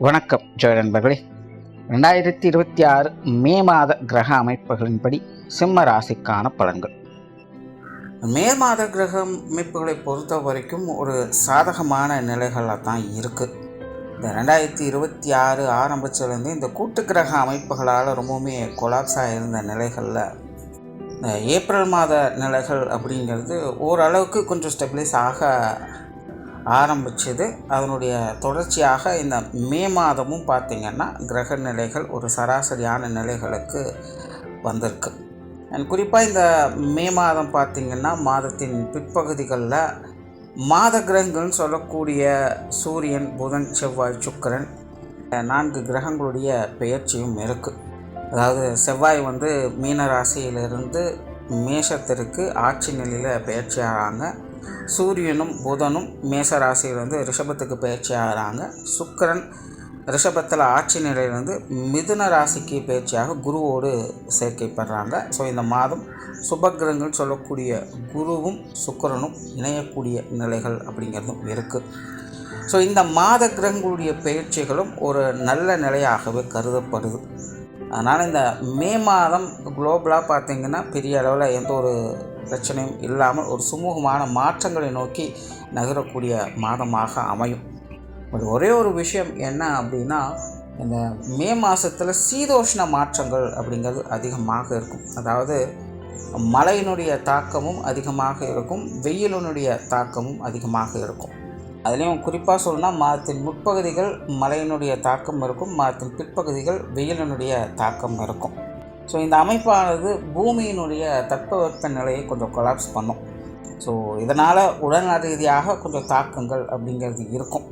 வணக்கம் ஜோய் நண்பர்களே. 2026 மே மாத கிரக அமைப்புகளின்படி சிம்ம ராசிக்கான பலன்கள். மே மாத கிரக அமைப்புகளை பொறுத்த வரைக்கும் ஒரு சாதகமான நிலைகளாக தான் இருக்குது. இந்த 2026 ஆரம்பிச்சிலேருந்து இந்த கூட்டு கிரக அமைப்புகளால் ரொம்பவுமே கொலாப்ஸாக இருந்த நிலைகளில் இந்த ஏப்ரல் மாத நிலைகள் அப்படிங்கிறது ஓரளவுக்கு கொஞ்சம் ஸ்டெபிலைஸ் ஆக ஆரம்பிச்சது. அதனுடைய தொடர்ச்சியாக இந்த மே மாதமும் பார்த்திங்கன்னா கிரக நிலைகள் ஒரு சராசரியான நிலைகளுக்கு வந்திருக்கு. அண்ட் குறிப்பாக இந்த மே மாதம் பார்த்திங்கன்னா மாதத்தின் பிற்பகுதிகளில் மாத கிரகங்கள்னு சொல்லக்கூடிய சூரியன், புதன், செவ்வாய், சுக்கிரன் 4 கிரகங்களுடைய பெயர்ச்சியும் இருக்குது. அதாவது செவ்வாய் மீன ராசியிலிருந்து மேஷத்திற்கு ஆட்சி நிலையில் பெயர்ச்சி ஆகிறாங்க. சூரியனும் புதனும் மேச ராசியிலிருந்து ரிஷபத்துக்கு பயிற்சி ஆகிறாங்க. சுக்கிரன் ரிஷபத்தில் ஆட்சி நிலையிலிருந்து மிதுன ராசிக்கு பயிற்சியாக குருவோடு சேர்க்கைப்படுறாங்க. ஸோ இந்த மாதம் சுபகிரகங்கள் சொல்லக்கூடிய குருவும் சுக்கிரனும் இணையக்கூடிய நிலைகள் அப்படிங்கிறதும் இருக்குது. ஸோ இந்த மாத கிரகங்களுடைய பயிற்சிகளும் ஒரு நல்ல நிலையாகவே கருதப்படுது. அதனால் இந்த மே மாதம் குளோபலாக பார்த்திங்கன்னா பெரிய அளவில் எந்த ஒரு பிரச்சனையும் இல்லாமல் ஒரு சுமூகமான மாற்றங்களை நோக்கி நகரக்கூடிய மாதமாக அமையும். ஒரே ஒரு விஷயம் என்ன அப்படின்னா, இந்த மே மாதத்தில் சீதோஷ்ண மாற்றங்கள் அப்படிங்கிறது அதிகமாக இருக்கும். அதாவது மழையினுடைய தாக்கமும் அதிகமாக இருக்கும், வெயிலினுடைய தாக்கமும் அதிகமாக இருக்கும். அதுலேயும் குறிப்பாக சொல்லணும்னா மாதத்தின் முற்பகுதிகள் மழையினுடைய தாக்கம் இருக்கும், மாதத்தின் பிற்பகுதிகள் வெயிலினுடைய தாக்கம் இருக்கும். ஸோ இந்த அமைப்பானது பூமியினுடைய தட்பவெப்ப நிலையை கொஞ்சம் கொலாப்ஸ் பண்ணும். ஸோ இதனால் உடல்நல ரீதியாக கொஞ்சம் தாக்கங்கள் அப்படிங்கிறது இருக்கும்.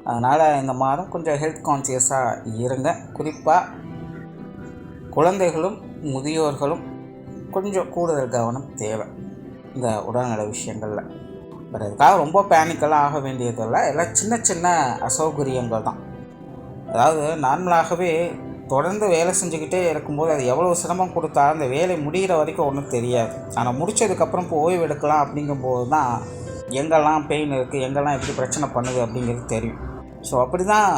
அதனால் இந்த மாதம் கொஞ்சம் ஹெல்த் கான்சியஸாக இருங்க. குறிப்பாக குழந்தைகளும் முதியோர்களும் கொஞ்சம் கூடுதல் கவனம் தேவை இந்த உடல்நல விஷயங்களில். பட் அதுக்காக ரொம்ப பேனிக்கெல்லாம் ஆக வேண்டியதில்லை. எல்லாம் சின்ன சின்ன அசௌகரியங்கள் தான். அதாவது நார்மலாகவே தொடர்ந்து வேலை செஞ்சுக்கிட்டே இருக்கும்போது அது எவ்வளோ சிரமம் கொடுத்தா அந்த வேலை முடிகிற வரைக்கும் ஒன்றும் தெரியாது. ஆனால் முடித்ததுக்கப்புறம் இப்போ ஓய்வு எடுக்கலாம் அப்படிங்கும்போது தான் எங்கெல்லாம் பெயின் இருக்குது, எங்கெல்லாம் எப்படி பிரச்சனை பண்ணுது அப்படிங்கிறது தெரியும். ஸோ அப்படி தான்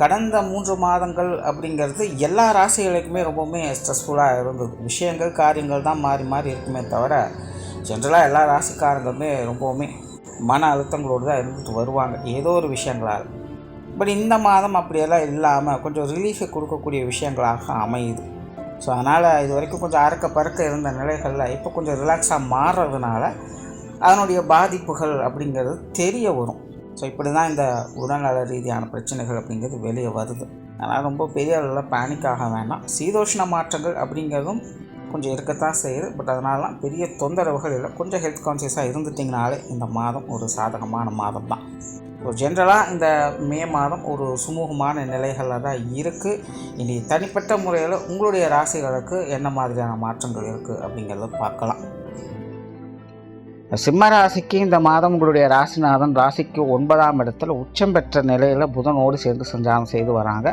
கடந்த 3 மாதங்கள் அப்படிங்கிறது எல்லா ராசிகளுக்குமே ரொம்பவுமே ஸ்ட்ரெஸ்ஃபுல்லாக இருந்தது. விஷயங்கள் காரியங்கள் தான் மாறி மாறி இருக்குமே தவிர ஜென்ரலாக எல்லா ராசிக்காரங்களுமே ரொம்பவுமே மன அழுத்தங்களோடு தான் இருந்துட்டு வருவாங்க ஏதோ ஒரு விஷயங்களால். பட் இந்த மாதம் அப்படியெல்லாம் இல்லாமல் கொஞ்சம் ரிலீஃபை கொடுக்கக்கூடிய விஷயங்களாக அமையுது. ஸோ அதனால் இது வரைக்கும் கொஞ்சம் அறக்க பறக்க இருந்த நிலைகளில் இப்போ கொஞ்சம் ரிலாக்ஸாக மாறுறதுனால அதனுடைய பாதிப்புகள் அப்படிங்கிறது தெரிய வரும். ஸோ இப்படி தான் இந்த உடல்நல ரீதியான பிரச்சனைகள் அப்படிங்கிறது வெளியே வருது. அதனால் ரொம்ப பெரிய அளவில் பேனிக் ஆக வேண்டாம். சீதோஷ்ண மாற்றங்கள் அப்படிங்கிறதும் கொஞ்சம் இருக்கத்தான் செய்யுது. பட் அதனாலலாம் பெரிய தொந்தரவுகள் இல்லை. கொஞ்சம் ஹெல்த் கான்சியஸாக இருந்துட்டிங்கனாலே இந்த மாதம் ஒரு சாதகமான மாதம் தான். ஸோ ஜென்ரலாக இந்த மே மாதம் ஒரு சுமூகமான நிலைகளில் தான் இருக்குது. இனி தனிப்பட்ட முறையில் உங்களுடைய ராசிகளுக்கு என்ன மாதிரியான மாற்றங்கள் இருக்குது அப்படிங்கிறத பார்க்கலாம். சிம்ம ராசிக்கு இந்த மாதம் உங்களுடைய ராசிநாதன் ராசிக்கு 9ஆம் இடத்துல உச்சம் பெற்ற நிலையில் புதனோடு சேர்ந்து சஞ்சாரம் செய்து வராங்க.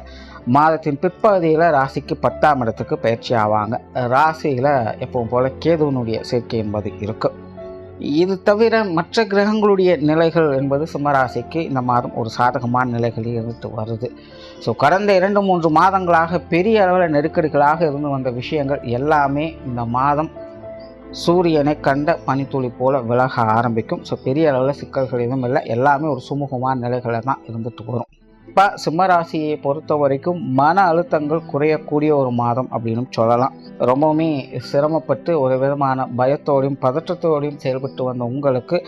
மாதத்தின் பிற்பகுதியில் ராசிக்கு 10ஆம் இடத்துக்கு பயிற்சி ஆவாங்க. ராசியில் எப்பவும் போல் கேதுவனுடைய சேர்க்கை என்பது இருக்குது. இது தவிர மற்ற கிரகங்களுடைய நிலைகள் என்பது சிம்மராசிக்கு இந்த மாதம் ஒரு சாதகமான நிலைகளில் இருந்துட்டு வருது. ஸோ கடந்த 2-3 மாதங்களாக பெரிய அளவில் நெருக்கடிகளாக இருந்து வந்த விஷயங்கள் எல்லாமே இந்த மாதம் சூரியனை கண்ட பனித்துளி போல விலக ஆரம்பிக்கும். ஸோ பெரிய அளவில் சிக்கல்கள் எதுவும் இல்லை, எல்லாமே ஒரு சுமூகமான நிலைகளில் தான் இருந்துட்டு வரும். இப்போ சிம்மராசியை பொறுத்த வரைக்கும் மன அழுத்தங்கள் குறையக்கூடிய ஒரு மாதம் அப்படின்னு சொல்லலாம். ரொம்பவுமே சிரமப்பட்டு ஒரு விதமான பயத்தோடையும் பதற்றத்தோடையும் செயல்பட்டு வந்த உங்களுக்கு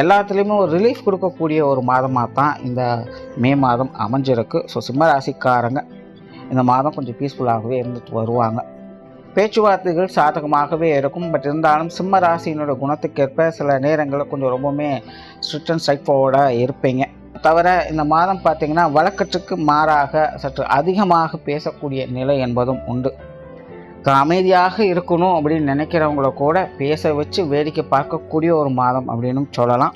எல்லாத்துலேயுமே ஒரு ரிலீஃப் கொடுக்கக்கூடிய ஒரு மாதமாக தான் இந்த மே மாதம் அமைஞ்சிருக்கு. ஸோ சிம்மராசிக்காரங்க இந்த மாதம் கொஞ்சம் பீஸ்ஃபுல்லாகவே இருந்துட்டு வருவாங்க. பேச்சுவார்த்தைகள் சாதகமாகவே இருக்கும். பட் இருந்தாலும் சிம்ம ராசியினோட குணத்துக்கேற்ப சில நேரங்களில் கொஞ்சம் ரொம்பவுமே ஸ்ட்ரிக்ட் அண்ட் ஸ்ட்ரைட் ஃபார்வர்டாக இருப்பீங்க. தவிர இந்த மாதம் பார்த்திங்கன்னா வழக்கற்றுக்கு மாறாக சற்று அதிகமாக பேசக்கூடிய நிலை என்பதும் உண்டு. அமைதியாக இருக்கணும் அப்படின்னு நினைக்கிறவங்கள கூட பேச வச்சு வேடிக்கை பார்க்கக்கூடிய ஒரு மாதம் அப்படின்னு சொல்லலாம்.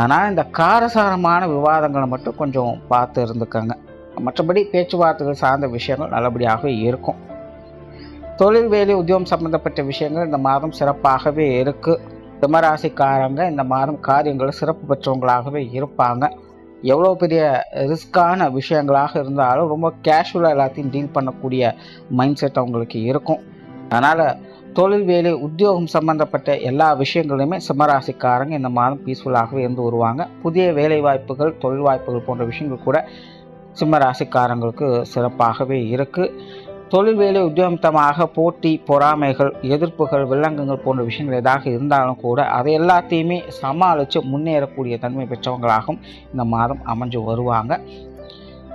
ஆனால் இந்த காரசாரமான விவாதங்களை மட்டும் கொஞ்சம் பார்த்து இருந்துக்கங்க. மற்றபடி பேச்சுவார்த்தைகள் சார்ந்த விஷயங்கள் நல்லபடியாக இருக்கும். தொழில், வேலை, உத்தியோகம் சம்பந்தப்பட்ட விஷயங்கள் இந்த மாதம் சிறப்பாகவே இருக்குது. சிம்மராசிக்காரங்க இந்த மாதம் காரியங்கள் சிறப்பு பெற்றவங்களாகவே இருப்பாங்க. எவ்வளோ பெரிய ரிஸ்க்கான விஷயங்களாக இருந்தாலும் ரொம்ப கேஷுவலாக எல்லாத்தையும் டீல் பண்ணக்கூடிய மைண்ட் செட் அவங்களுக்கு இருக்கும். அதனால் தொழில், வேலை, உத்தியோகம் சம்பந்தப்பட்ட எல்லா விஷயங்களுமே சிம்மராசிக்காரங்க இந்த மாதம் பீஸ்ஃபுல்லாகவே இருந்து வருவாங்க. புதிய வேலை வாய்ப்புகள், தொழில் வாய்ப்புகள் போன்ற விஷயங்கள் கூட சிம்மராசிக்காரங்களுக்கு சிறப்பாகவே இருக்குது. தொழில், வேலை, உத்தியோகமாக போட்டி, பொறாமைகள், எதிர்ப்புகள், வில்லங்கங்கள் போன்ற விஷயங்கள் ஏதாக இருந்தாலும் கூட அதை எல்லாத்தையுமே சமாளித்து முன்னேறக்கூடிய தன்மை பெற்றவங்களாகவும் இந்த மாதம் அமைஞ்சு வருவாங்க.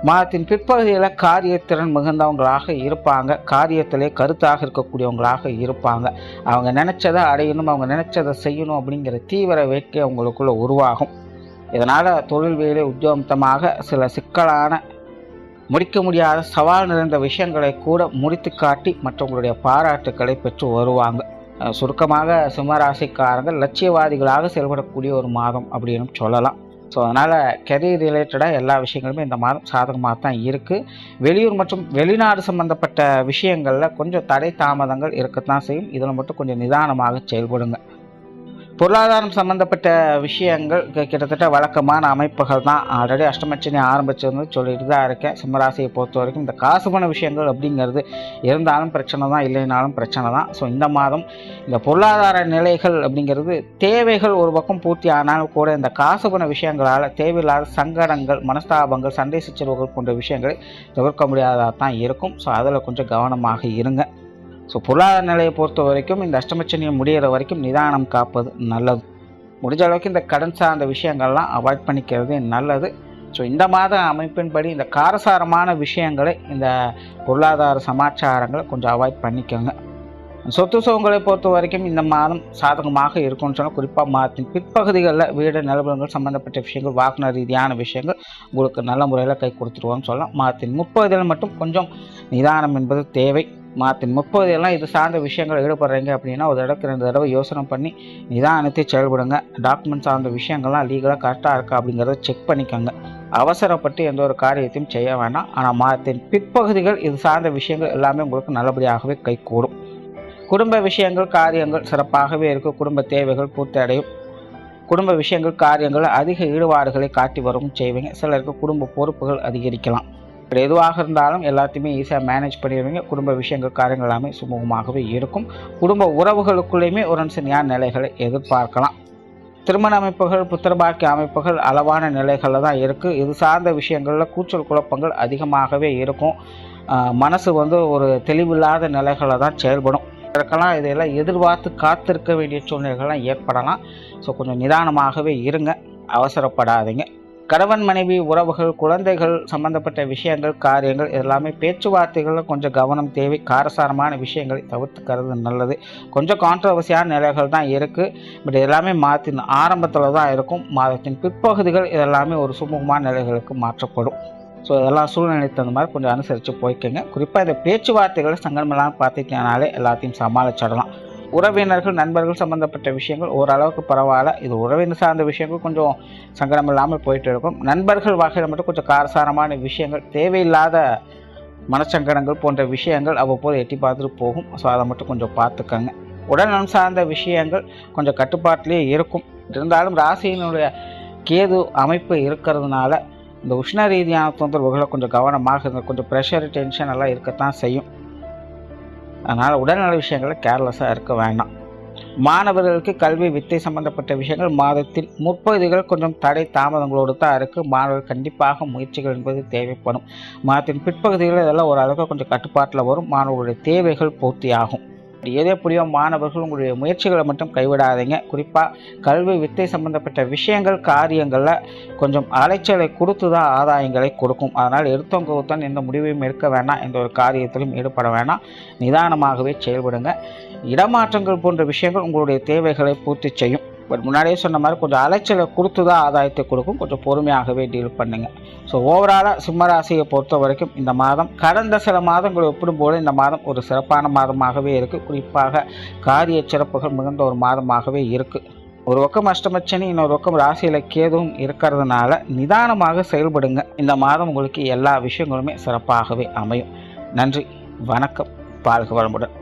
மாதத்தின் பிற்பகுதியில் காரியத்திறன் மிகுந்தவங்களாக இருப்பாங்க. காரியத்திலே கருத்தாக இருக்கக்கூடியவங்களாக இருப்பாங்க. அவங்க நினச்சதை அடையணும், அவங்க நினச்சதை செய்யணும் அப்படிங்கிற தீவிர வேட்கை அவங்களுக்குள்ள உருவாகும். இதனால் தொழில், வேலை, உத்தியோகமாக சில சிக்கலான முடிக்க முடியாத சவால் நிறைந்த விஷயங்களை கூட முடித்து காட்டி மற்றவங்களுடைய பாராட்டுக்களை பெற்று வருவாங்க. சுருக்கமாக சிம்மராசிக்காரங்கள் லட்சியவாதிகளாக செயல்படக்கூடிய ஒரு மாதம் அப்படின்னு சொல்லலாம். ஸோ அதனால் கெரியர் ரிலேட்டடாக எல்லா விஷயங்களுமே இந்த மாதம் சாதகமாக தான் இருக்குது. வெளியூர் மற்றும் வெளிநாடு சம்மந்தப்பட்ட விஷயங்களில் கொஞ்சம் தடை தாமதங்கள் இருக்கத்தான் செய்யும். இதில் மட்டும் கொஞ்சம் நிதானமாக செயல்படுங்க. பொருளாதாரம் சம்மந்தப்பட்ட விஷயங்கள் கிட்டத்தட்ட வழக்கமான அமைப்புகள் தான். ஆல்ரெடி அஷ்டமச்சனி ஆரம்பிச்சிருந்து சொல்லிட்டு தான் இருக்கேன். சிம்மராசியை பொறுத்த வரைக்கும் இந்த காசு பண விஷயங்கள் அப்படிங்கிறது இருந்தாலும் பிரச்சனை தான், இல்லைனாலும் பிரச்சனை தான். ஸோ இந்த மாதம் இந்த பொருளாதார நிலைகள் அப்படிங்கிறது தேவைகள் ஒரு பக்கம் பூர்த்தி ஆனாலும் கூட இந்த காசு பண விஷயங்களால் தேவையில்லாத சங்கடங்கள், மனஸ்தாபங்கள், சண்டை சச்சரவுகள் போன்ற விஷயங்களை தவிர்க்க முடியாததாக தான் இருக்கும். ஸோ அதில் கொஞ்சம் கவனமாக இருங்க. ஸோ பொருளாதார நிலையை பொறுத்த வரைக்கும் இந்த அஷ்டமச்சனியை முடிகிற வரைக்கும் நிதானம் காப்பது நல்லது. முடிஞ்ச அளவுக்கு இந்த கடன் சார்ந்த விஷயங்கள்லாம் அவாய்ட் பண்ணிக்கிறது நல்லது. ஸோ இந்த மாத அமைப்பின்படி இந்த காரசாரமான விஷயங்களை, இந்த பொருளாதார சமாச்சாரங்களை கொஞ்சம் அவாய்ட் பண்ணிக்கோங்க. சொத்து சுகங்களை பொறுத்த வரைக்கும் இந்த மாதம் சாதகமாக இருக்கும்னு சொன்னால், குறிப்பாக மாதத்தின் பிற்பகுதிகளில் வீடு, நிலவரங்கள் சம்மந்தப்பட்ட விஷயங்கள், வாகன ரீதியான விஷயங்கள் உங்களுக்கு நல்ல முறையில் கை கொடுத்துருவோம்னு சொல்லலாம். மாதத்தின் 30 மட்டும் கொஞ்சம் நிதானம் என்பது தேவை. மாதத்தின் 30 இது சார்ந்த விஷயங்கள் ஈடுபடுறீங்க அப்படின்னா ஒரு தடவைக்கு 2 தடவை யோசனை பண்ணி நிதானத்தை செயல்படுங்க. டாக்குமெண்ட் சார்ந்த விஷயங்கள்லாம் லீகலாக கரெக்டாக இருக்கா அப்படிங்கிறத செக் பண்ணிக்கோங்க. அவசரப்பட்டு எந்த ஒரு காரியத்தையும் செய்ய வேண்டாம். ஆனால் மாதத்தின் பிற்பகுதிகள் இது சார்ந்த விஷயங்கள் எல்லாமே உங்களுக்கு நல்லபடியாகவே கைகூடும். குடும்ப விஷயங்கள், காரியங்கள் சிறப்பாகவே இருக்கும். குடும்ப தேவைகள் பூர்த்தி அடையும். குடும்ப விஷயங்கள், காரியங்கள் அதிக ஈடுபாடுகளை காட்டி வரவும் செய்வீங்க. சிலருக்கு குடும்ப பொறுப்புகள் அதிகரிக்கலாம். இப்படி எதுவாக இருந்தாலும் எல்லாத்தையுமே ஈஸியாக மேனேஜ் பண்ணிடுவீங்க. குடும்ப விஷயங்கள், காரியங்கள் எல்லாமே சுமூகமாகவே இருக்கும். குடும்ப உறவுகளுக்குள்ளேயுமே ஒரு நிலையான நிலைகளை எதிர்பார்க்கலாம். திருமண அமைப்புகள், புத்திரபாக்கிய அமைப்புகள் அளவான நிலைகளில் தான் இருக்குது. இது சார்ந்த விஷயங்களில் கூச்சல் குழப்பங்கள் அதிகமாகவே இருக்கும். மனசு ஒரு தெளிவில்லாத நிலைகளில் தான் செயல்படும். இதற்கெல்லாம் இதையெல்லாம் எதிர்பார்த்து காத்திருக்க வேண்டிய சூழ்நிலைகள்லாம் ஏற்படலாம். ஸோ கொஞ்சம் நிதானமாகவே இருங்க, அவசரப்படாதீங்க. கணவன் மனைவி உறவுகள், குழந்தைகள் சம்பந்தப்பட்ட விஷயங்கள், காரியங்கள் எல்லாமே பேச்சுவார்த்தைகளில் கொஞ்சம் கவனம் தேவை. காரசாரமான விஷயங்களை தவிர்த்துக்கிறது நல்லது. கொஞ்சம் கான்ட்ரவர்சியான நிலைகள் தான் இருக்குது. பட் எல்லாமே மாதத்தின் ஆரம்பத்தில் தான் இருக்கும். மாதத்தின் பிற்பகுதிகள் இதெல்லாமே ஒரு சுமூகமான நிலைகளுக்கு மாற்றப்படும். ஸோ இதெல்லாம் சூழ்நிலை தகுந்த மாதிரி கொஞ்சம் அனுசரித்து போய்க்கோங்க. குறிப்பாக இந்த பேச்சுவார்த்தைகளை சங்கடமெல்லாம் பார்த்துக்கிட்டனாலே எல்லாத்தையும் சமாளிச்சிடலாம். உறவினர்கள், நண்பர்கள் சம்மந்தப்பட்ட விஷயங்கள் ஓரளவுக்கு பரவாயில்ல. இது உறவினர் சார்ந்த விஷயங்கள் கொஞ்சம் சங்கடம் இல்லாமல் போயிட்டு இருக்கும். நண்பர்கள் வகையில் மட்டும் கொஞ்சம் காரசாரமான விஷயங்கள், தேவையில்லாத மனச்சங்கடங்கள் போன்ற விஷயங்கள் அவ்வப்போது எட்டி பார்த்துட்டு போகும். ஸோ அதை மட்டும் கொஞ்சம் பார்த்துக்கங்க. உடல்நலம் சார்ந்த விஷயங்கள் கொஞ்சம் கட்டுப்பாட்டிலே இருக்கும். இருந்தாலும் ராசியினுடைய கேது அமைப்பு இருக்கிறதுனால இந்த உஷ்ண ரீதியான தொந்தரவுகளை கொஞ்சம் கவனமாக இருங்க. கொஞ்சம் ப்ரெஷர், டென்ஷன் எல்லாம் இருக்கத்தான் செய்யும். அதனால் உடல்நல விஷயங்களில் கேர்லெஸ்ஸாக இருக்க வேண்டாம். மாணவர்களுக்கு கல்வி, வித்தை சம்பந்தப்பட்ட விஷயங்கள் மாதத்தில் முற்பகுதிகள் கொஞ்சம் தடை தாமதங்களோடு தான் இருக்குது. மாணவர்கள் கண்டிப்பாக முயற்சிகள் என்பது தேவைப்படும். மாதத்தின் பிற்பகுதிகளில் இதெல்லாம் ஓரளவுக்கு கொஞ்சம் கட்டுப்பாட்டில் வரும். மாணவர்களுடைய தேவைகள் பூர்த்தியாகும். ஏதோ புரிய மாணவர்கள் உங்களுடைய முயற்சிகளை மட்டும் கைவிடாதீங்க. குறிப்பாக கல்வி, வித்தை சம்பந்தப்பட்ட விஷயங்கள், காரியங்களில் கொஞ்சம் அலைச்சலை கொடுத்து தான் ஆதாயங்களை கொடுக்கும். அதனால் எடுத்தவங்க எந்த முடிவையும் எடுக்க வேண்டாம். எந்த ஒரு காரியத்திலும் ஈடுபட வேண்டாம். நிதானமாகவே செயல்படுங்க. இடமாற்றங்கள் போன்ற விஷயங்கள் உங்களுடைய தேவைகளை பூர்த்தி செய்யும். பட் முன்னாடியே சொன்ன மாதிரி கொஞ்சம் அலைச்சலை கொடுத்து தான் ஆதாயத்தை கொடுக்கும். கொஞ்சம் பொறுமையாகவே டீல் பண்ணுங்க. ஸோ ஓவராலாக சிம்மராசியை பொறுத்த வரைக்கும் இந்த மாதம் கடந்த சில மாதங்களை ஒப்பிடும்போது இந்த மாதம் ஒரு சிறப்பான மாதமாகவே இருக்குது. குறிப்பாக காரிய சிறப்புகள் மிகுந்த ஒரு மாதமாகவே இருக்குது. ஒரு பக்கம் அஷ்டமச்சனி, இன்னொரு பக்கம் ராசியில் கேதுவும் இருக்கிறதுனால நிதானமாக செயல்படுங்க. இந்த மாதம் உங்களுக்கு எல்லா விஷயங்களுமே சிறப்பாகவே அமையும். நன்றி, வணக்கம், வாழ்க வளமுடன்.